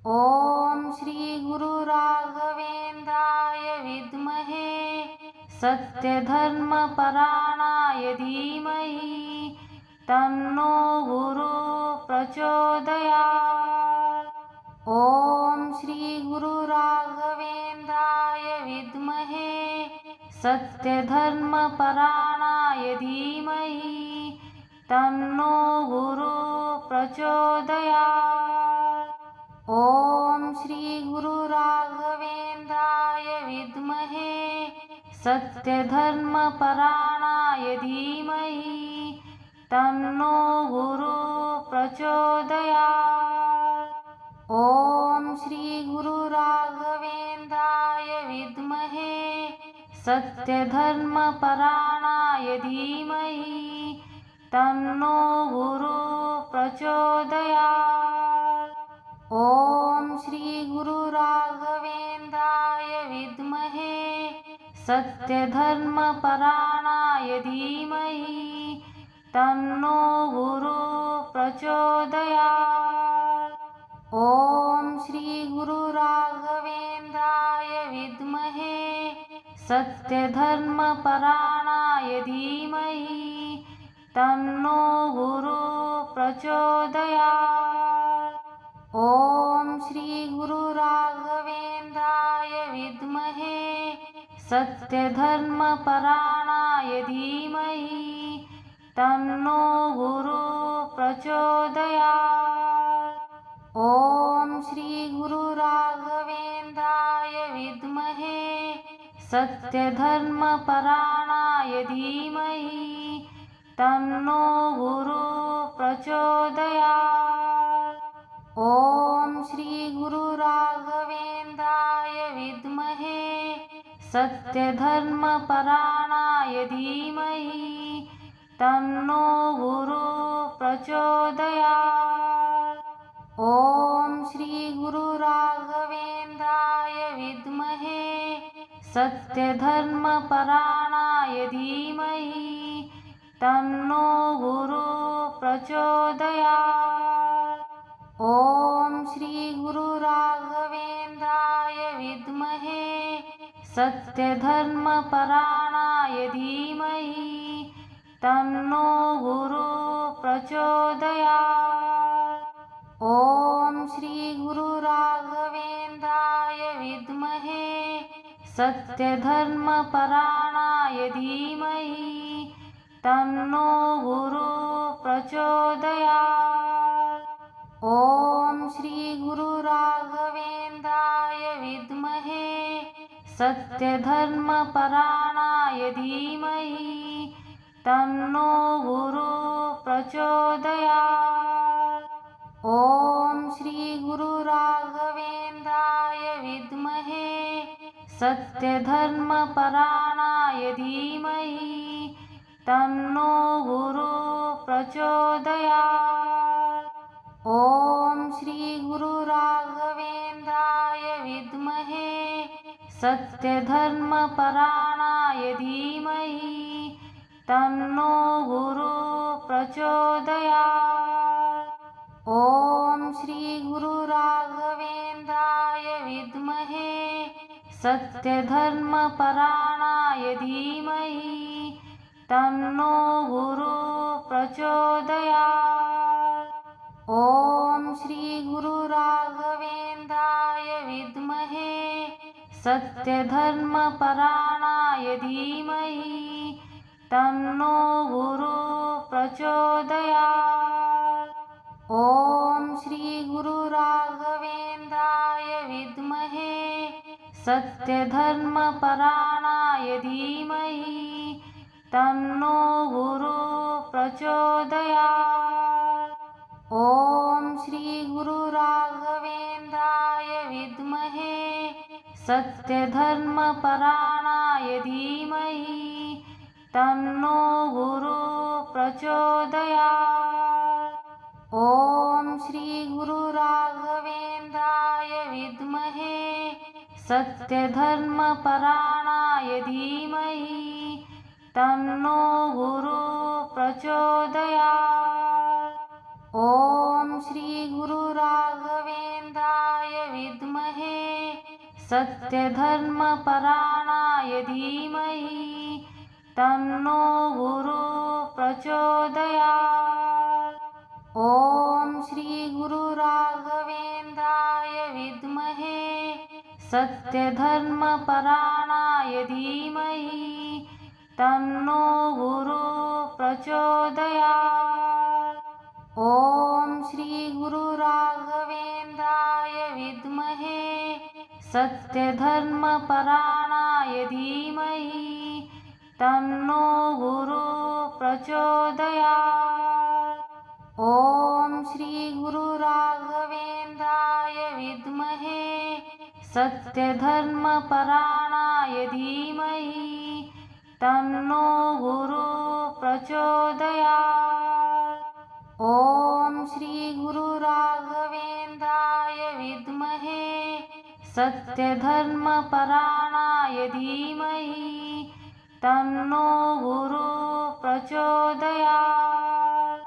ॐ श्री गुरु राघवेन्द्राय विद्महे सत्यधर्मपरायणाय धीमहि तन्नो गुरु प्रचोदयात्। ॐ श्री गुरु राघवेन्द्राय विद्महे सत्यधर्मपरायणाय धीमहि तन्नो गुरु प्रचोदयात्। ॐ श्री गुरु राघवेन्द्राय विद्महे सत्यधर्मपरायणाय धीमहि तन्नो गुरु प्रचोदयात्। ॐ श्री गुरु राघवेन्द्राय विद्महे सत्यधर्मपरायणाय धीमहि तन्नो गुरु प्रचोदयात्। ॐ श्री गुरु राघवेन्द्राय विद्महे सत्यधर्मपरायणाय धीमहि तन्नो गुरु प्रचोदयात्। ॐ श्री गुरु राघवेन्द्राय विद्महे सत्यधर्मपरायणाय धीमहि तन्नो गुरु प्रचोदयात्। ॐ श्री गुरु राघवेन्द्राय विद्महे सत्यधर्मपरायणाय धीमहि तन्नो गुरु प्रचोदयात्। ॐ श्री गुरु राघवेन्द्राय विद्महे सत्यधर्मपरायणाय धीमहि तन्नो गुरु प्रचोदयात्। ॐ श्री गुरु राघवेन्द्राय विद्महे सत्यधर्मपरायणाय धीमहि तन्नो गुरु प्रचोदयात्। ॐ श्री गुरु राघवेन्द्राय विद्महे सत्यधर्मपरायणाय धीमहि तन्नो गुरु प्रचोदयात्। ॐ श्री गुरु राघवेन्द्राय विद्महे सत्यधर्मपरायणाय धीमहि तन्नो गुरु प्रचोदयात्। ॐ श्री गुरु राघवेन्द्राय विद्महे सत्यधर्मपरायणाय धीमहि तन्नो गुरु प्रचोदयात्। ॐ श्री गुरु राघवेन्द्राय विद्महे सत्यधर्मपरायणाय धीमहि तन्नो गुरु प्रचोदयात्। ॐ श्री गुरु राघवेन्द्राय विद्महे सत्यधर्मपरायणाय धीमहि तन्नो गुरु प्रचोदयात्। ॐ श्री गुरु राघवेन्द्राय विद्महे सत्यधर्मपरायणाय धीमहि तन्नो गुरु प्रचोदयात्। ॐ श्री गुरु राघवेन्द्राय विद्महे सत्यधर्मपरायणाय धीमहि तन्नो गुरु प्रचोदयात्। ॐ श्री गुरु राघवेन्द्राय विद्महे सत्यधर्मपरायणाय धीमहि तन्नो गुरु प्रचोदयात्। ॐ श्री गुरु राघवेन्द्राय विद्महे सत्यधर्मपरायणाय धीमहि तन्नो गुरु प्रचोदयात्। ॐ श्री गुरु राघवेन्द्राय विद्महे सत्यधर्मपरायणाय धीमहि तन्नो गुरु प्रचोदयात्। ॐ श्री गुरु राघवेन्द्राय विद्महे सत्यधर्मपरायणाय धीमहि तन्नो गुरु प्रचोदयात्। ॐ श्री गुरु राघवेन्द्राय सत्यधर्मपरायणाय धीमहि तन्नो गुरुः प्रचोदयात्। ॐ श्री गुरु राघवेन्द्राय विद्महे सत्यधर्मपरायणाय धीमहि तन्नो गुरुः प्रचोदयात्। ॐ श्री गुरु राघवेन्द्राय विद्महे सत्यधर्मपरायणाय धीमहि तन्नो गुरुः प्रचोदयात्। ॐ श्री गुरु राघवेन्द्राय विद्महे सत्यधर्मपरायणाय धीमहि तन्नो गुरुः प्रचोदयात्। ॐ श्री गुरु राघवेन्द्राय विद्महे सत्यधर्मपरायणाय धीमहि तन्नो गुरुः प्रचोदयात्।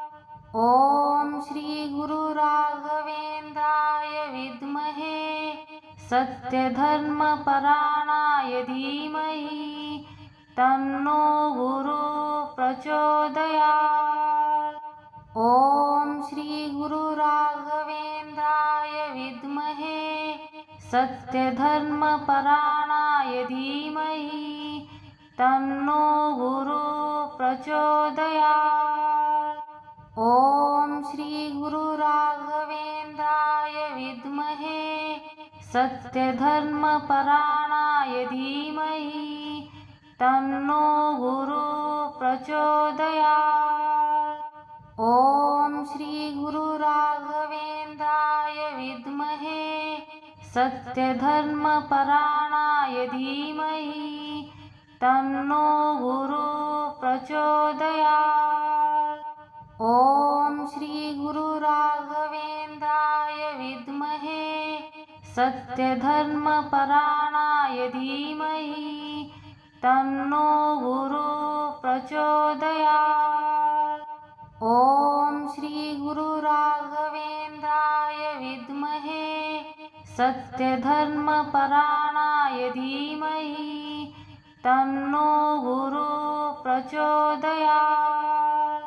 ॐ श्री गुरु राघवेन्द्राय विद्महे सत्यधर्मपरायणाय धीमहि तन्नो गुरुः प्रचोदयात्। ॐ श्री गुरु राघवेन्द्राय विद्महे सत्यधर्मपरायणाय धीमहि तन्नो गुरुः प्रचोदयात्। ॐ श्री गुरु राघवेन्द्राय विद्महे सत्यधर्मपरायणाय धीमहि तन्नो गुरुः प्रचोदयात्। ॐ श्री गुरु राघवेन्द्राय विद्महे सत्यधर्मपरायणाय धीमहि तन्नो गुरुः प्रचोदयात्। ॐ श्री गुरु राघवेन्द्राय विद्महे सत्यधर्मपरायणाय धीमहि तन्नो गुरुः प्रचोदयात्। ॐ श्री गुरु राघवेन्द्राय विद्महे सत्यधर्मपरायणाय धीमहि तन्नो गुरुः प्रचोदयात्।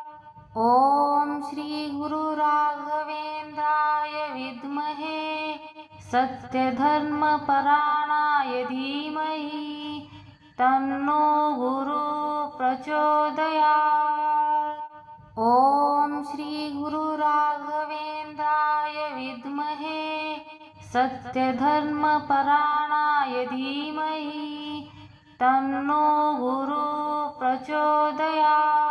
ॐ श्री गुरु राघवेन्द्राय विद्महे सत्यधर्मपरायणाय धीमहि तन्नो गुरुः प्रचोदयात्। ॐ श्री गुरु राघवेन्द्राय विद्महे सत्यधर्मपरायणाय धीमहि तन्नो गुरुः प्रचोदयात्।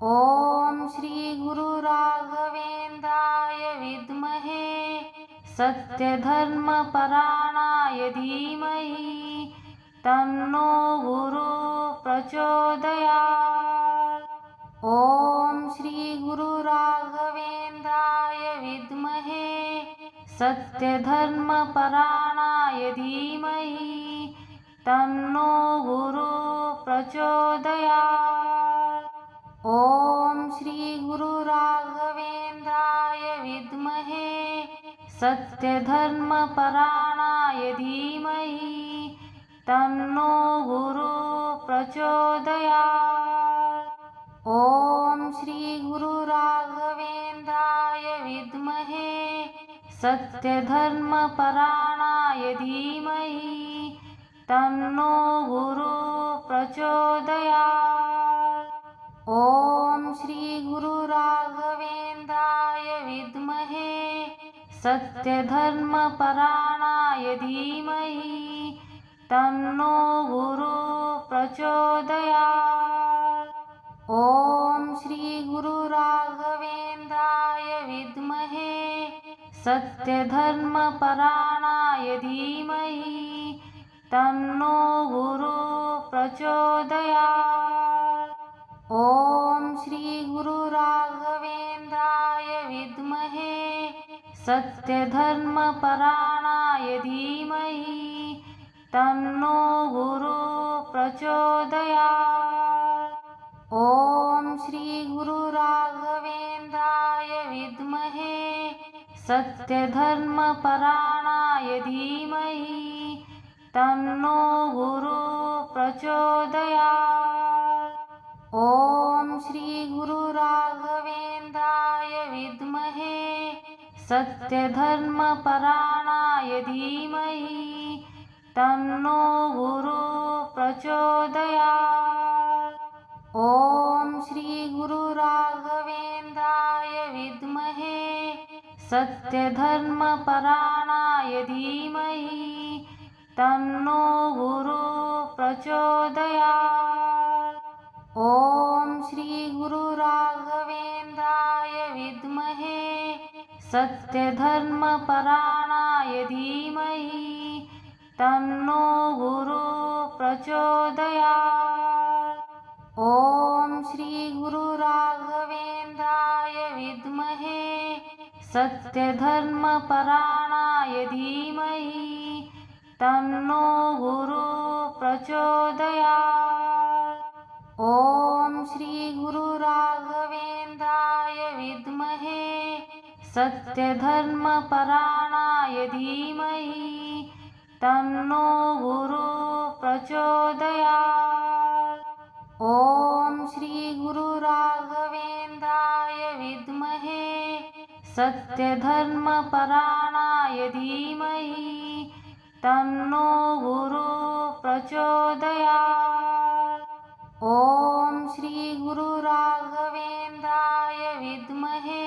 ॐ श्री गुरु राघवेन्द्राय विद्महे सत्यधर्मपरायणाय धीमहि तन्नो गुरुः प्रचोदयात्। ॐ श्री गुरु राघवेन्द्राय विद्महे सत्यधर्मपरायणाय धीमहि तन्नो गुरुः प्रचोदयात्। ॐ श्री गुरु राघवेन्द्राय विद्महे सत्यधर्मपरायणाय धीमहि तन्नो गुरुः प्रचोदयात्। ॐ श्री गुरु राघवेन्द्राय विद्महे सत्यधर्मपरायणाय धीमहि तन्नो गुरुः प्रचोदयात्। ॐ श्री गुरु राघवेन्द्राय विद्महे सत्यधर्मपरायणाय धीमहि तन्नो गुरुः प्रचोदयात्। ॐ श्री गुरु राघवेन्द्राय विद्महे सत्यधर्मपरायणाय धीमहि तन्नो गुरुः प्रचोदयात्। ॐ श्री गुरु राघवेन्द्राय विद्महे सत्यधर्मपरायणाय धीमहि तन्नो गुरुः प्रचोदयात्। ॐ श्री गुरु राघवेन्द्राय विद्महे सत्यधर्मपरायणाय धीमहि तन्नो गुरु प्रचोदयात्। ॐ श्री गुरु राघवेन्द्राय विद्महे सत्यधर्मपरायणाय धीमहि तन्नो गुरु प्रचोदयात्। ॐ श्री गुरु राघवेन्द्राय विद्महे सत्यधर्मपरायणाय धीमहि तन्नो गुरु प्रचोदयात्। ॐ श्री गुरु राघवेन्द्राय विद्महे सत्यधर्मपरायणाय धीमहि तन्नो गुरु प्रचोदयात्। ॐ श्री गुरु राघवेन्द्राय विद्महे सत्यधर्मपरायणाय धीमहि तन्नो गुरु प्रचोदयात्। ॐ श्री गुरु राघवेन्द्राय विद्महे सत्यधर्मपरायणाय धीमहि तन्नो गुरु प्रचोदयात्। ॐ श्री गुरु राघवेन्द्राय विद्महे सत्यधर्मपरायणाय धीमहि तन्नो गुरु प्रचोदयात्। ॐ श्री गुरु राघवेन्द्राय विद्महे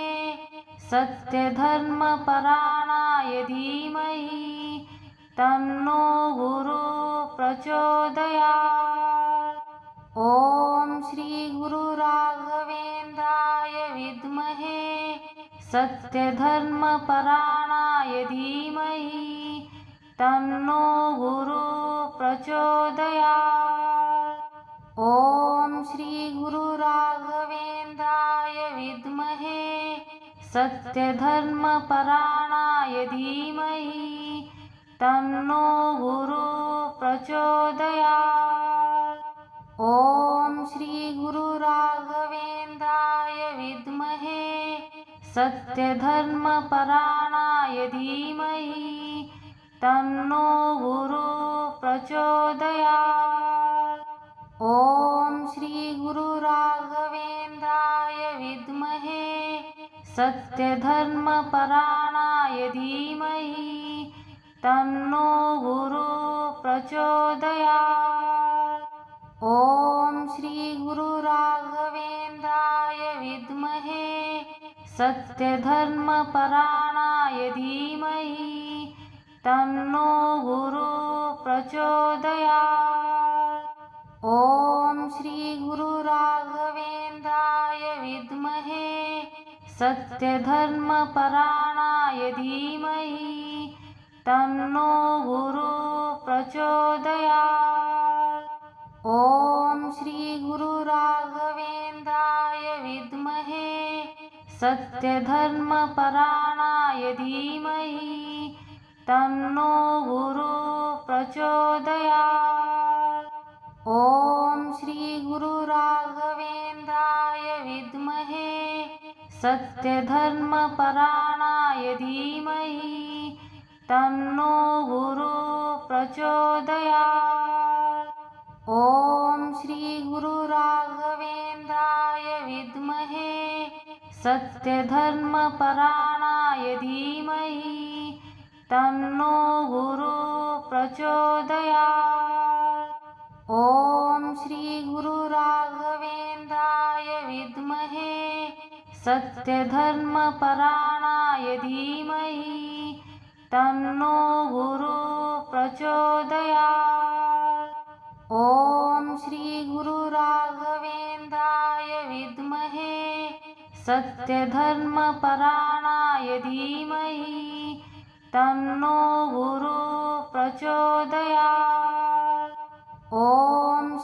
सत्यधर्मपरायणाय धीमहि तन्नो गुरु प्रचोदयात्। ॐ श्री गुरु राघवेन्द्राय विद्महे सत्यधर्मपरायणाय धीमहि तन्नो गुरु प्रचोदयात्। ॐ श्री गुरु राघवेन्द्राय विद्महे सत्यधर्मपरायणाय धीमहि तन्नो गुरु प्रचोदयात्। ॐ श्री गुरु राघवेन्द्राय विद्महे सत्यधर्मपरायणाय धीमहि तन्नो गुरु प्रचोदयात्। ॐ श्री गुरु राघवेन्द्राय विद्महे सत्यधर्मपरायणाय धीमहि तन्नो गुरु प्रचोदयात्। ॐ श्री गुरु राघवेन्द्राय विद्महे सत्यधर्मपरायणाय धीमहि तन्नो गुरु प्रचोदयात्। ॐ श्री गुरु राघवेन्द्राय विद्महे सत्यधर्मपरायणाय धीमहि तन्नो गुरु प्रचोदयात्। ॐ श्री गुरु राघवेन्द्राय विद्महे सत्यधर्मपरायणाय धीमहि तन्नो गुरु प्रचोदयात्। ॐ श्री गुरु राघवेन्द्राय विद्महे सत्यधर्मपरायणाय धीमहि तन्नो गुरु प्रचोदयात्। ॐ श्री गुरु राघवेन्द्राय विद्महे सत्यधर्मपरायणाय धीमहि तन्नो गुरु प्रचोदयात्। ॐ श्री गुरु राघवेन्द्राय विद्महे सत्यधर्मपरायणाय धीमहि तन्नो गुरु प्रचोदयात्। ॐ श्री गुरु राघवेन्द्राय विद्महे सत्यधर्मपरायणाय धीमहि तन्नो गुरु प्रचोदयात्। ॐ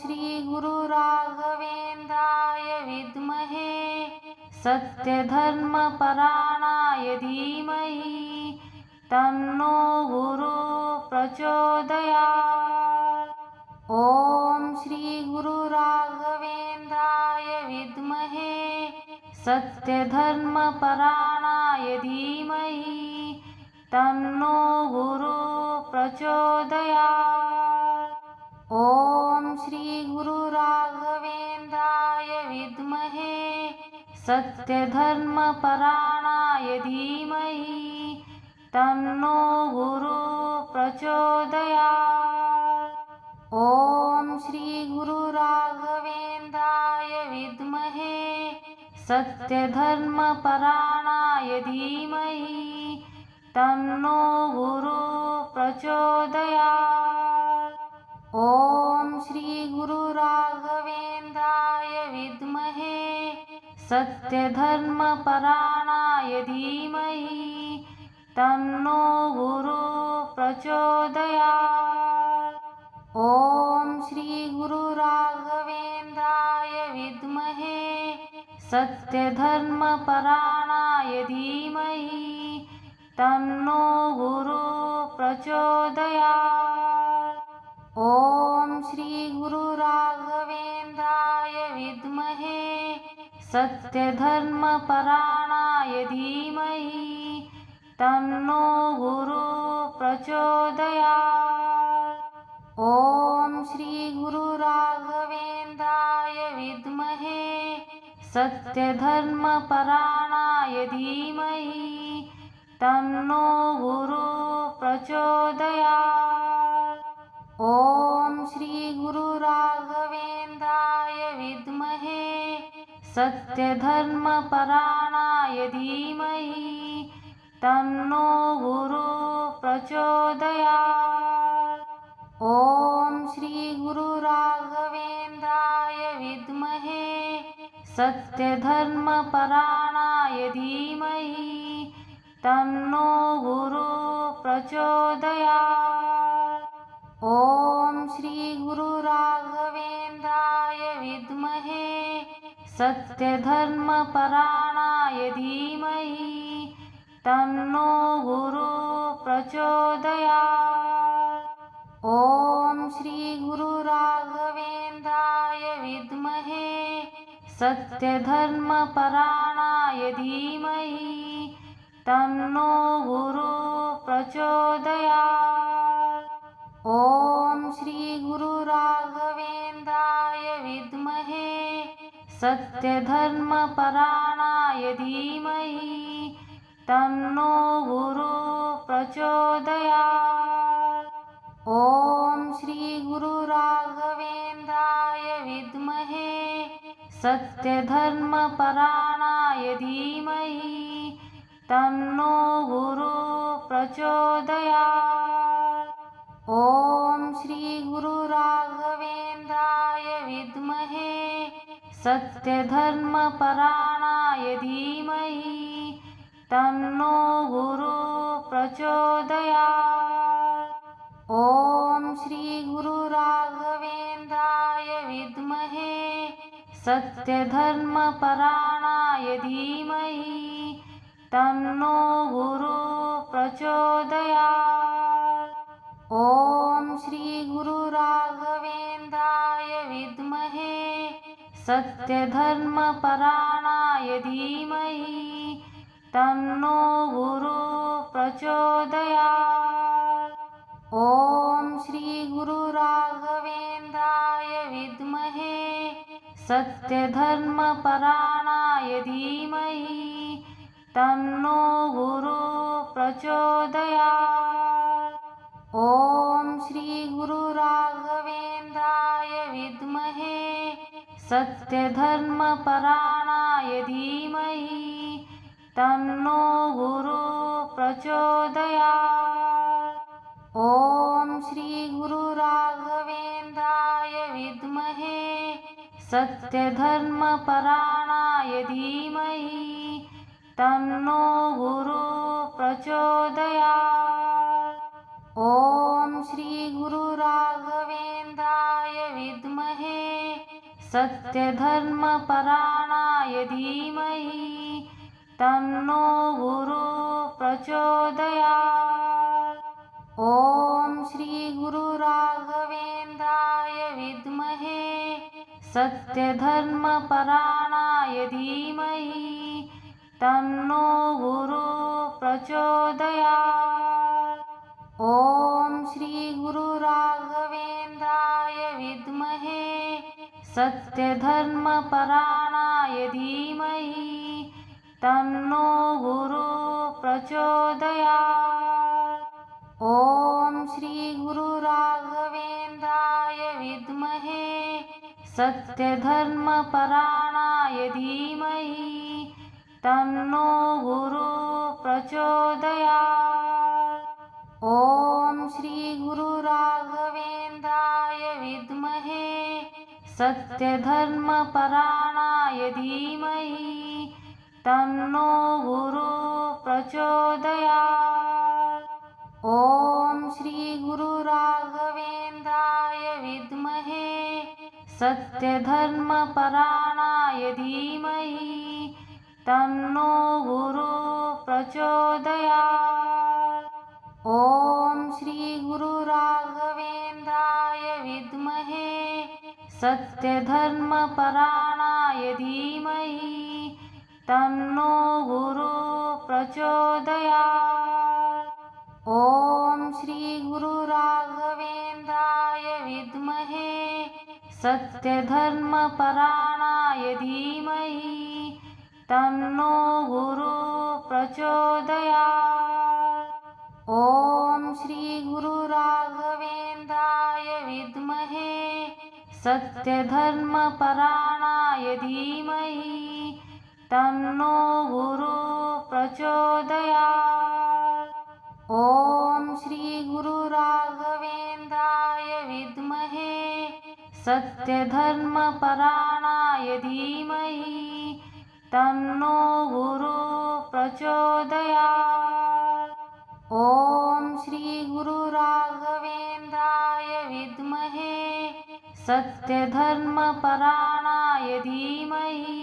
श्री गुरु राघवेन्द्राय विद्महे सत्यधर्मपरायणाय धीमहि तन्नो गुरु प्रचोदयात्। ॐ श्री गुरु राघवेन्द्राय विद्महे सत्यधर्मपरायणाय धीमहि तन्नो गुरु प्रचोदयात्। ॐ श्री गुरु राघवेन्द्राय विद्महे सत्यधर्मपरायणाय धीमहि तन्नो गुरु प्रचोदयात्। ॐ श्री गुरु राघवेन्द्राय विद्महे सत्यधर्मपरायणाय धीमहि तन्नो गुरु प्रचोदयात्। ॐ श्री गुरु राघवेन्द्राय विद्महे सत्यधर्मपरायणाय धीमहि तन्नो गुरु प्रचोदयात्। ॐ श्री गुरु राघवेन्द्राय विद्महे सत्यधर्मपरायणाय धीमहि तन्नो गुरु प्रचोदयात्। ॐ श्री गुरु राघवेन्द्राय विद्महे सत्यधर्मपरायणाय धीमहि तन्नो गुरु प्रचोदयात्। ॐ श्री गुरु राघवेन्द्राय विद्महे सत्यधर्मपरायणाय धीमहि तन्नो गुरु प्रचोदयात्। ॐ श्री गुरु राघवेन्द्राय विद्महे सत्यधर्मपरायणाय धीमहि तन्नो गुरु प्रचोदयात्। ॐ श्री गुरु राघवेन्द्राय विद्महे सत्यधर्मपरायणाय धीमहि तन्नो गुरु प्रचोदयात्। ॐ श्री गुरु राघवेन्द्राय विद्महे सत्यधर्मपरायणाय धीमहि तन्नो गुरु प्रचोदयात्। ॐ श्री गुरु राघवेन्द्राय विद्महे सत्यधर्मपरायणाय धीमहि तन्नो गुरु प्रचोदयात्। ॐ श्री गुरु राघवेन्द्राय विद्महे सत्यधर्मपरायणाय धीमहि तन्नो गुरु प्रचोदयात्। ॐ श्री गुरु राघवेन्द्राय विद्महे सत्यधर्मपरायणाय धीमहि तन्नो गुरु प्रचोदयात्। ॐ श्री गुरु राघवेन्द्राय विद्महे सत्यधर्मपरायणाय धीमहि तन्नो गुरु प्रचोदयात्। ॐ श्री गुरु राघवेन्द्राय विद्महे सत्यधर्मपरायणाय धीमहि तन्नो गुरु प्रचोदयात्। ॐ श्री गुरु राघवेन्द्राय विद्महे सत्यधर्मपरायणाय धीमहि तन्नो गुरु प्रचोदयात्। ॐ श्री गुरु राघवेन्द्राय विद्महे सत्यधर्मपरायणाय धीमहि तन्नो गुरु प्रचोदयात्। ॐ श्री गुरु राघवेन्द्राय विद्महे सत्यधर्मपरायणाय धीमहि तन्नो गुरु प्रचोदयात्। ॐ श्री गुरु राघवेन्द्राय विद्महे सत्यधर्मपरायणाय धीमहि तन्नो गुरु प्रचोदयात्। ॐ श्री गुरु राघवेन्द्राय विद्महे सत्यधर्मपरायणाय धीमहि तन्नो गुरु प्रचोदयात्। ॐ श्री गुरु राघवेन्द्राय विद्महे सत्यधर्मपरायणाय धीमहि तन्नो गुरु प्रचोदयात्। ॐ श्री गुरु राघवेन्द्राय सत्यधर्मपरायणाय धीमहि तन्नो गुरुः प्रचोदयात्। ॐ श्री गुरु राघवेन्द्राय विद्महे सत्यधर्मपरायणाय धीमहि तन्नो गुरुः प्रचोदयात्। ॐ श्री गुरु राघवेन्द्राय विद्महे सत्यधर्मपरायणाय धीमहि तन्नो गुरुः प्रचोदयात्। ॐ श्री गुरु राघवेन्द्राय विद्महे सत्यधर्मपरायणाय धीमहि तन्नो गुरुः प्रचोदयात्। ॐ श्री गुरु राघवेन्द्राय विद्महे सत्यधर्मपरायणाय धीमहि तन्नो गुरुः प्रचोदयात्। ॐ श्री गुरु राघवेन्द्राय विद्महे सत्यधर्मपरायणाय धीमहि तन्नो गुरुः प्रचोदयात्। ॐ श्री गुरु राघवेन्द्राय विद्महे सत्यधर्मपरायणाय धीमहि तन्नो गुरुः प्रचोदयात्। ॐ श्री गुरु राघवेन्द्राय विद्महे सत्यधर्मपरायणाय धीमहि तन्नो गुरुः प्रचोदयात्। ॐ श्री गुरु राघवेन्द्राय विद्महे सत्यधर्मपरायणाय धीमहि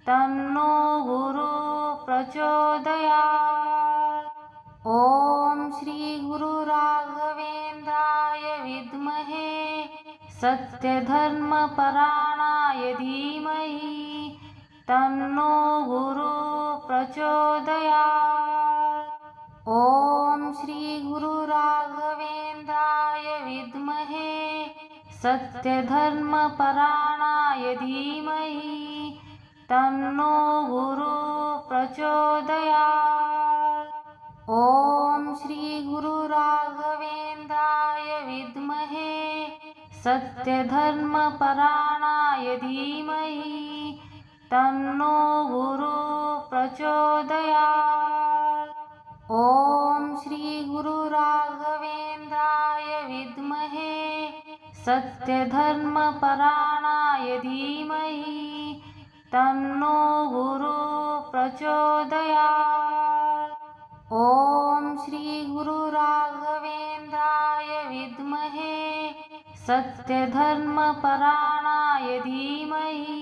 तन्नो गुरुः प्रचोदयात्। ॐ श्री गुरु राघवेन्द्राय विद्महे सत्यधर्मपरायणाय धीमहि तन्नो गुरुः प्रचोदयात्। ॐ श्री गुरु राघवेन्द्राय विद्महे सत्यधर्मपरायणाय धीमहि तन्नो गुरुः प्रचोदयात्। ॐ श्री गुरु राघवेन्द्राय विद्महे सत्यधर्मपरायणाय धीमहि तन्नो गुरुः प्रचोदयात्। ॐ श्री गुरु राघवेन्द्राय विद्महे सत्यधर्मपरायणाय धीमहि तन्नो गुरुः प्रचोदयात्। ॐ श्री गुरु राघवेन्द्राय विद्महे सत्यधर्मपरायणाय धीमहि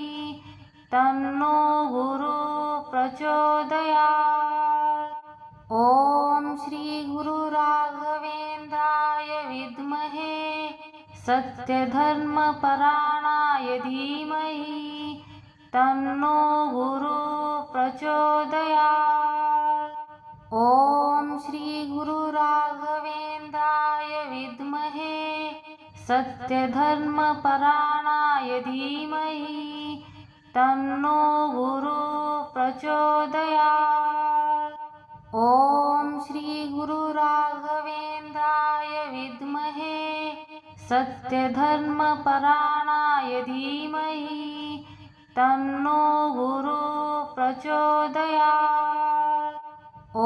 तन्नो गुरुः प्रचोदयात्। ॐ श्री गुरु राघवेन्द्राय विद्महे सत्यधर्मपरायणाय धीमहि तन्नो गुरुः प्रचोदयात्। ॐ श्री गुरु राघवेन्द्राय विद्महे सत्यधर्मपरायणाय धीमहि तन्नो गुरुः प्रचोदयात्। ॐ श्री गुरु राघवेन्द्राय विद्महे सत्यधर्मपरायणाय धीमहि तन्नो गुरुः प्रचोदयात्। ॐ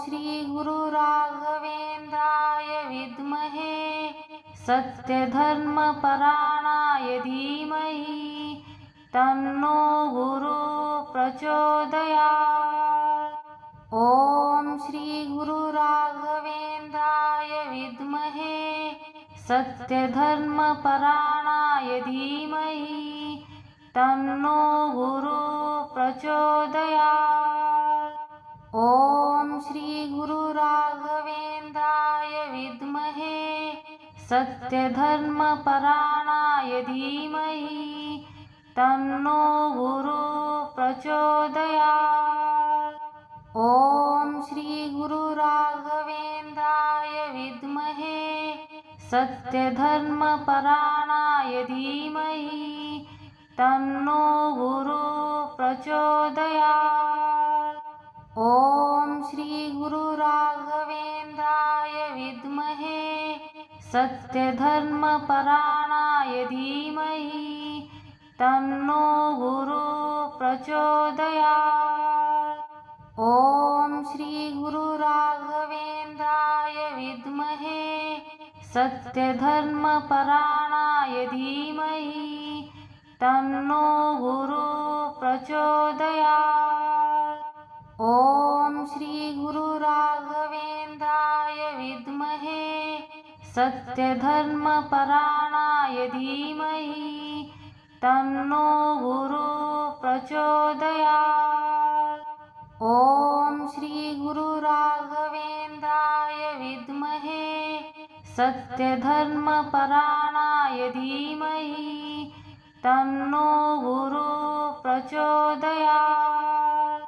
श्री गुरु राघवेन्द्राय विद्महे सत्यधर्मपरायणाय धीमहि तन्नो गुरुः प्रचोदयात्। ॐ श्री गुरु राघवेन्द्राय विद्महे सत्यधर्मपरायणाय धीमहि तन्नो गुरुः प्रचोदयात्। ॐ श्री गुरु राघवेन्द्राय विद्महे सत्यधर्मपरायणाय धीमहि तन्नो गुरुः प्रचोदयात्। ॐ श्री गुरु राघवेन्द्राय विद्महे सत्यधर्मपरायणाय धीमहि तन्नो गुरु प्रचोदयात्। ॐ श्री गुरु राघवेन्द्राय विद्महे सत्यधर्मपरायणाय धीमहि तन्नो गुरु प्रचोदयात्। ॐ श्री गुरु राघवेन्द्राय विद्महे सत्यधर्मपरायणाय धीमहि तन्नो गुरु प्रचोदयात्। ॐ श्री गुरु राघवेन्द्राय विद्महे सत्यधर्मपरायणाय धीमहि तन्नो गुरु प्रचोदयात्। ॐ श्री गुरु राघवेन्द्राय विद्महे सत्यधर्मपरायणाय धीमहि तन्नो गुरु प्रचोदयात्।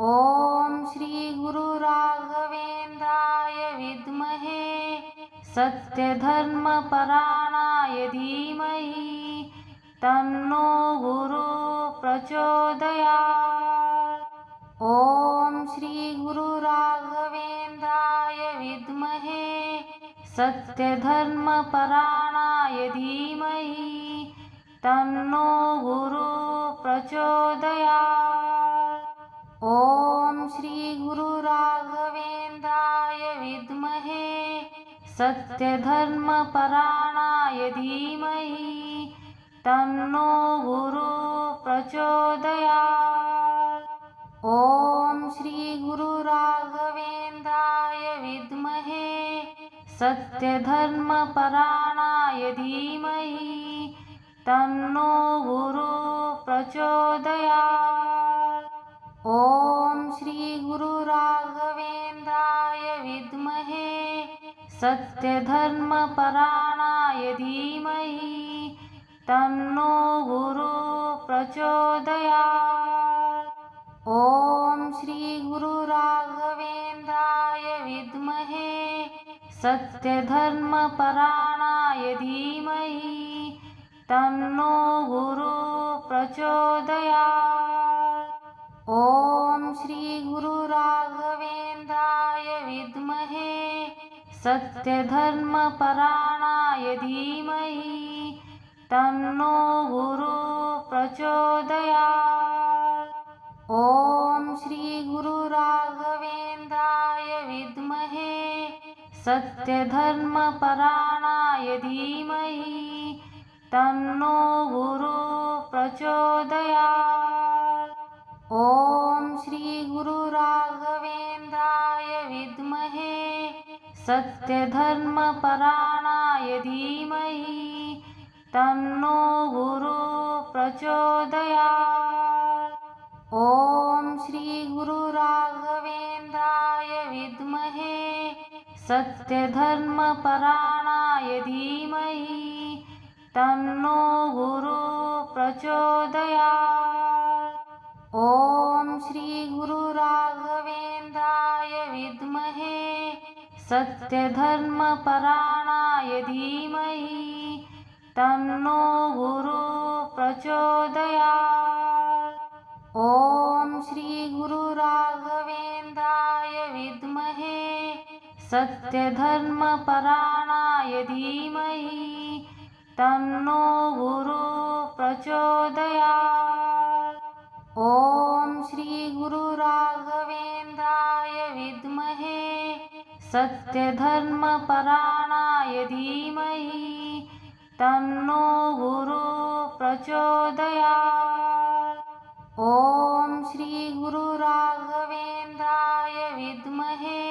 ॐ श्री गुरु राघवेन्द्राय विद्महे सत्यधर्मपरायणाय धीमहि तन्नो गुरु प्रचोदयात्। ॐ श्री गुरु राघवेन्द्राय विद्महे सत्यधर्मपरायणाय धीमहि तन्नो गुरु प्रचोदयात्। ॐ श्री गुरु राघवेन्द्राय विद्महे सत्यधर्मपरायणाय धीमहि तन्नो गुरु प्रचोदयात्। ॐ श्री गुरु राघवेन्द्राय विद्महे सत्यधर्मपरायणाय धीमहि तन्नो गुरु प्रचोदयात्। ॐ श्री गुरु राघवेन्द्राय विद्महे सत्यधर्मपरायणाय धीमहि तन्नो गुरु प्रचोदयात्। ॐ श्री गुरु राघवेन्द्राय विद्महे सत्यधर्मपरायणाय धीमहि तन्नो गुरु प्रचोदयात्। ॐ श्री गुरु राघवेन्द्राय विद्महे सत्यधर्मपरायणाय धीमहि तन्नो गुरु प्रचोदयात्। ॐ श्री गुरु राघवेन्द्राय विद्महे सत्यधर्मपरायणाय धीमहि तन्नो गुरु प्रचोदयात्। ॐ श्री गुरु राघवेन्द्राय विद्महे सत्यधर्मपरायणाय धीमहि तन्नो गुरु प्रचोदयात्। ॐ श्री गुरु राघवेन्द्राय विद्महे सत्यधर्मपरायणाय धीमहि तन्नो गुरु प्रचोदयात्। ॐ श्री गुरु राघवेन्द्राय विद्महे सत्यधर्मपरायणाय धीमहि तन्नो गुरु प्रचोदयात्। ॐ श्री गुरु राघवेन्द्राय विद्महे सत्यधर्मपरायणाय धीमहि तन्नो गुरु प्रचोदयात्। ॐ श्री गुरु राघवेन्द्राय विद्महे सत्यधर्मपरायणाय धीमहि तन्नो गुरु प्रचोदयात्। ॐ श्री गुरु राघवेन्द्राय विद्महे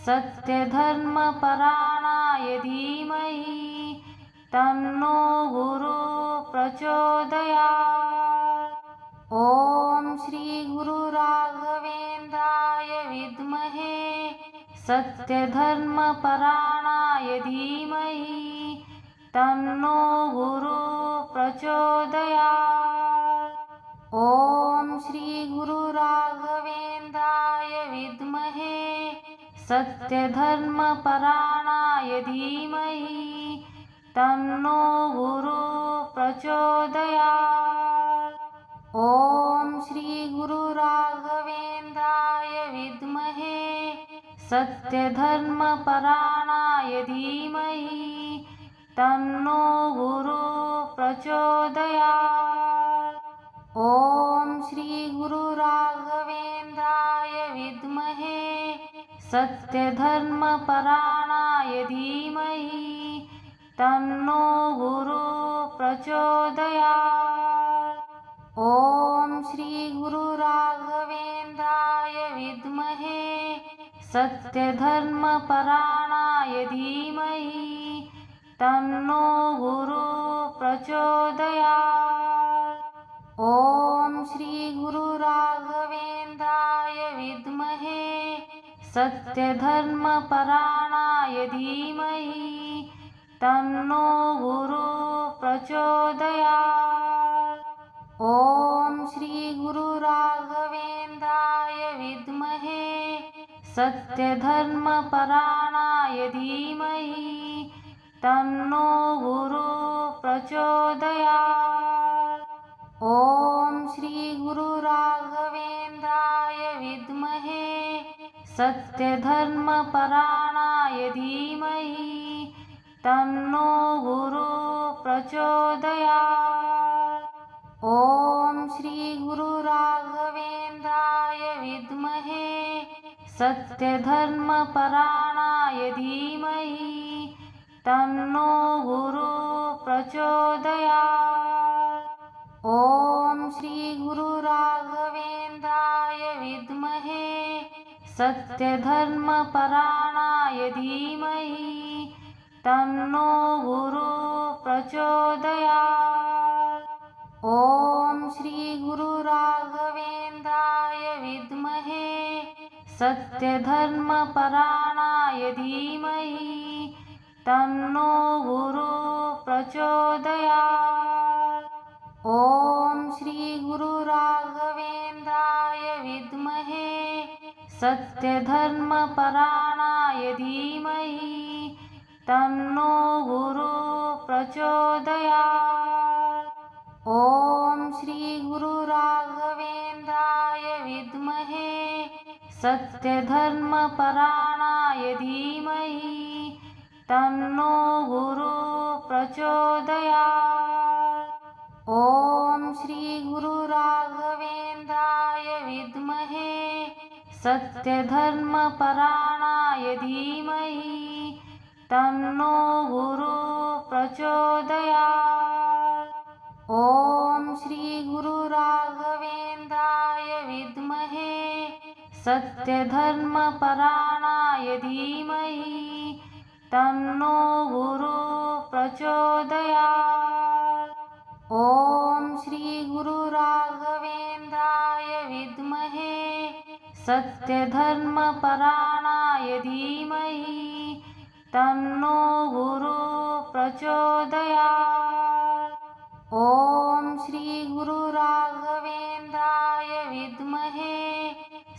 सत्यधर्मपरायणाय धीमहि तन्नो गुरु प्रचोदयात्। ॐ श्री गुरु राघवेन्द्राय विद्महे सत्यधर्मपरायणाय धीमहि तन्नो गुरु प्रचोदयात्। ॐ श्री गुरु राघवेन्द्राय विद्महे सत्यधर्मपरायणाय धीमहि तन्नो गुरु प्रचोदयात्। ॐ श्री गुरु राघवेन्द्राय विद्महे सत्यधर्मपरायणाय धीमहि तन्नो गुरु प्रचोदयात्। ॐ श्री गुरु राघवेन्द्राय विद्महे सत्यधर्मपरायणाय धीमहि तन्नो गुरु प्रचोदयात्। ॐ श्री गुरु राघवेन्द्राय विद्महे सत्यधर्मपरायणाय धीमहि तन्नो गुरु प्रचोदयात्। ॐ श्री गुरु राघवेन्द्राय विद्महे सत्यधर्मपरायणाय धीमहि तन्नो गुरु प्रचोदयात्। ॐ श्री गुरु राघवेन्द्राय विद्महे सत्यधर्मपरायणाय धीमहि तन्नो गुरु प्रचोदयात्। ॐ श्री गुरु राघवेन्द्राय विद्महे सत्यधर्मपरायणाय धीमहि तन्नो गुरु प्रचोदयात्। ॐ श्री गुरु राघवेन्द्राय विद्महे सत्यधर्मपरायणाय धीमहि तन्नो गुरु प्रचोदयात्। ॐ श्री गुरु राघवेन्द्राय विद्महे सत्यधर्मपरायणाय धीमहि तन्नो गुरु प्रचोदयात्। ॐ श्री गुरु राघवेन्द्राय विद्महे सत्यधर्मपरायणाय धीमहि तन्नो गुरु प्रचोदयात्। ॐ श्री गुरु राघवेन्द्राय विद्महे सत्यधर्मपरायणाय धीमहि तन्नो गुरु प्रचोदयात्। ॐ श्री गुरु राघवेन्द्राय विद्महे सत्यधर्मपरायणाय धीमहि तन्नो गुरु प्रचोदयात्। ॐ श्री गुरु राघवेन्द्राय विद्महे सत्यधर्मपरायणाय धीमहि तन्नो गुरु प्रचोदयात्। ॐ श्री गुरु राघवेन्द्राय विद्महे सत्यधर्मपरायणाय धीमहि तन्नो गुरु प्रचोदयात्। ॐ श्री गुरु राघवेन्द्राय विद्महे सत्यधर्मपरायणाय धीमहि तन्नो गुरु प्रचोदयात्। ॐ श्री गुरु राघवेन्द्राय विद्महे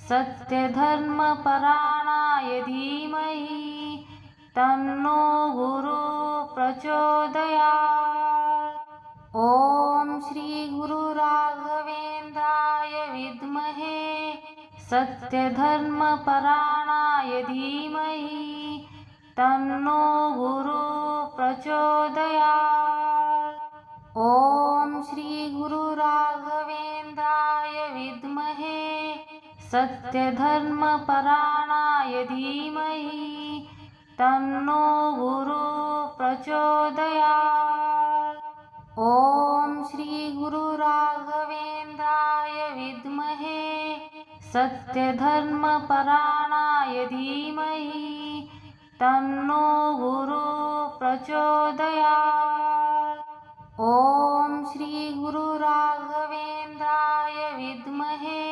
सत्यधर्मपरायणाय धीमहि तन्नो गुरु प्रचोदयात्। ॐ श्री गुरु राघवेन्द्राय विद्महे सत्यधर्मपरायणाय धीमहि तन्नो गुरु प्रचोदयात्। ॐ श्री गुरु राघवेन्द्राय विद्महे सत्यधर्मपरायणाय धीमहि तन्नो गुरु प्रचोदयात्। ॐ श्री गुरु राघवेन्द्राय विद्महे सत्यधर्मपरायणाय धीमहि तन्नो गुरु प्रचोदयात्। ॐ श्री गुरु राघवेन्द्राय विद्महे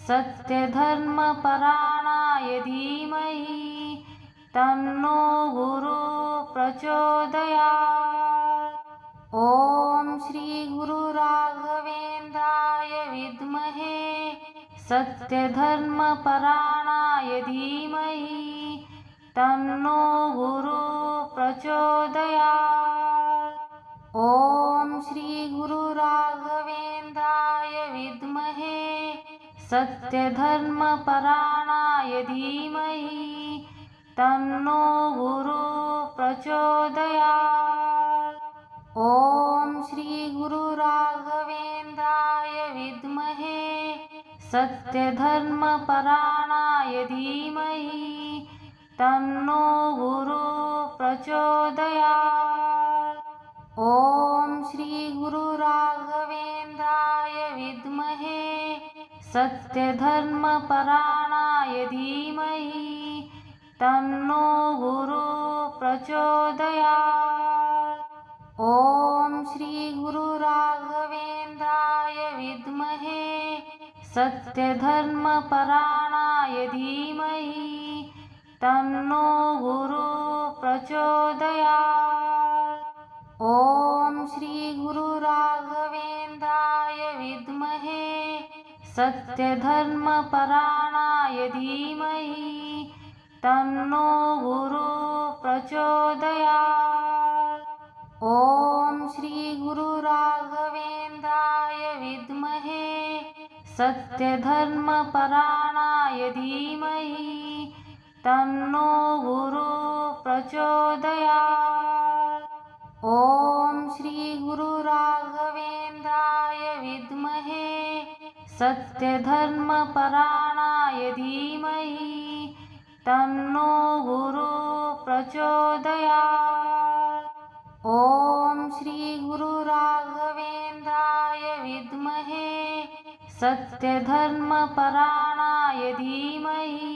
सत्यधर्मपरायणाय धीमहि तन्नो गुरु प्रचोदयात्। ॐ श्री गुरु राघवेन्द्राय विद्महे सत्यधर्मपरायणाय धीमहि तन्नो गुरु प्रचोदयात्। ॐ श्री गुरु राघवेन्द्राय विद्महे सत्यधर्मपरायणाय धीमहि तन्नो गुरुः प्रचोदयात्। ॐ श्री गुरु राघवेन्द्राय विद्महे सत्यधर्मपरायणाय धीमहि तन्नो गुरुः प्रचोदयात्। ॐ श्री गुरु राघवेन्द्राय विद्महे सत्यधर्मपरायणाय धीमहि तन्नो गुरुः प्रचोदयात्। ॐ श्री गुरु राघवेन्द्राय विद्महे सत्यधर्मपरायणाय धीमहि तन्नो गुरुः प्रचोदयात्। ॐ श्री गुरु राघवेन्द्राय विद्महे सत्यधर्मपरायणाय धीमहि तन्नो गुरुः प्रचोदयात्। ॐ श्री गुरु राघवेन्द्राय विद्महे सत्यधर्मपरायणाय धीमहि तन्नो गुरुः प्रचोदयात्। ॐ श्री गुरु राघवेन्द्राय विद्महे सत्यधर्मपरायणाय धीमहि तन्नो गुरुः प्रचोदयात्। ॐ श्री गुरु राघवेन्द्राय विद्महे सत्यधर्मपरायणाय धीमहि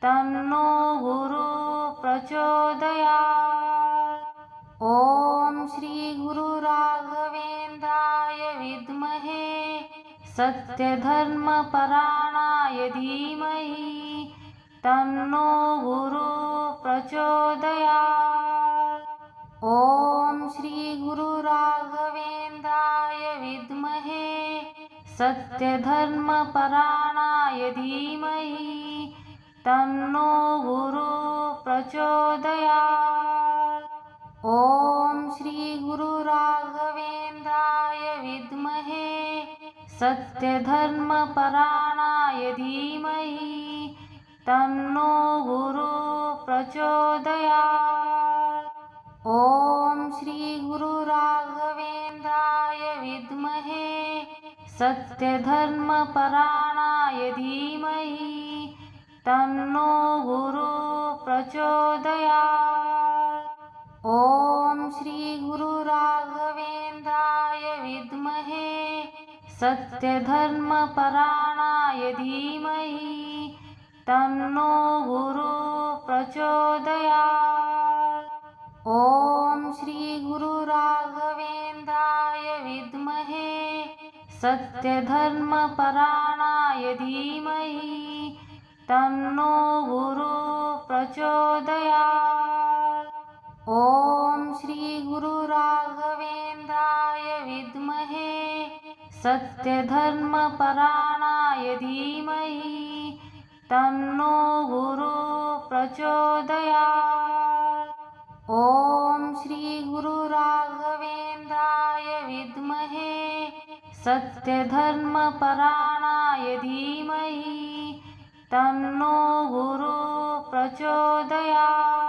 तन्नो गुरुः प्रचोदयात्। ॐ श्री गुरु राघवेन्द्राय विद्महे सत्यधर्मपरायणाय धीमहि तन्नो गुरुः प्रचोदयात्। ॐ श्री गुरु राघवेन्द्राय विद्महे सत्यधर्मपरायणाय धीमहि तन्नो गुरुः प्रचोदयात्। ॐ श्री गुरु राघवेन्द्राय विद्महे सत्यधर्मपरायणाय धीमहि तन्नो गुरुः प्रचोदयात्। ॐ श्री गुरु राघवेन्द्राय विद्महे सत्यधर्मपरायणाय धीमहि तन्नो गुरुः प्रचोदयात्। ॐ श्री गुरु राघवेन्द्राय विद्महे सत्यधर्मपरायणाय धीमहि तन्नो गुरुः प्रचोदयात्। ॐ श्री गुरु राघवेन्द्राय विद्महे सत्यधर्मपरायणाय धीमहि तन्नो गुरुः प्रचोदयात्। ॐ श्री गुरु राघवेन्द्राय विद्महे सत्यधर्मपरायणाय धीमहि तन्नो गुरुः प्रचोदयात्। ॐ श्री गुरु राघवेन्द्राय विद्महे सत्यधर्मपरायणाय धीमहि तन्नो गुरुः प्रचोदयात्।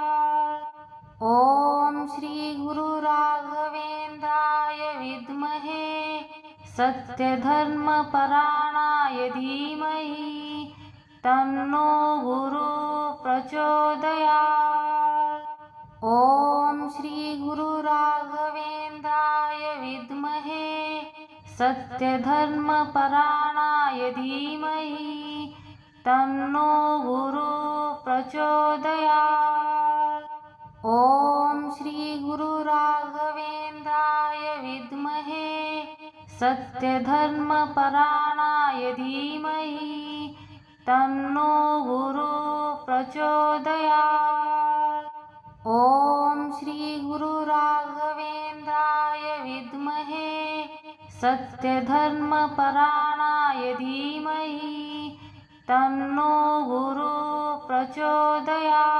ॐ श्री गुरु राघवेन्द्राय विद्महे सत्यधर्मपरायणाय धीमहि तन्नो गुरुः प्रचोदयात्। ॐ श्री गुरु राघवेन्द्राय विद्महे सत्यधर्मपरायणाय धीमहि तन्नो गुरुः प्रचोदयात्। ॐ श्री गुरु राघवेन्द्राय विद्महे सत्यधर्मपरायणाय धीमहि तन्नो गुरुः प्रचोदयात्। ॐ श्री गुरु राघवेन्द्राय विद्महे सत्यधर्मपरायणाय धीमहि तन्नो गुरुः प्रचोदयात्।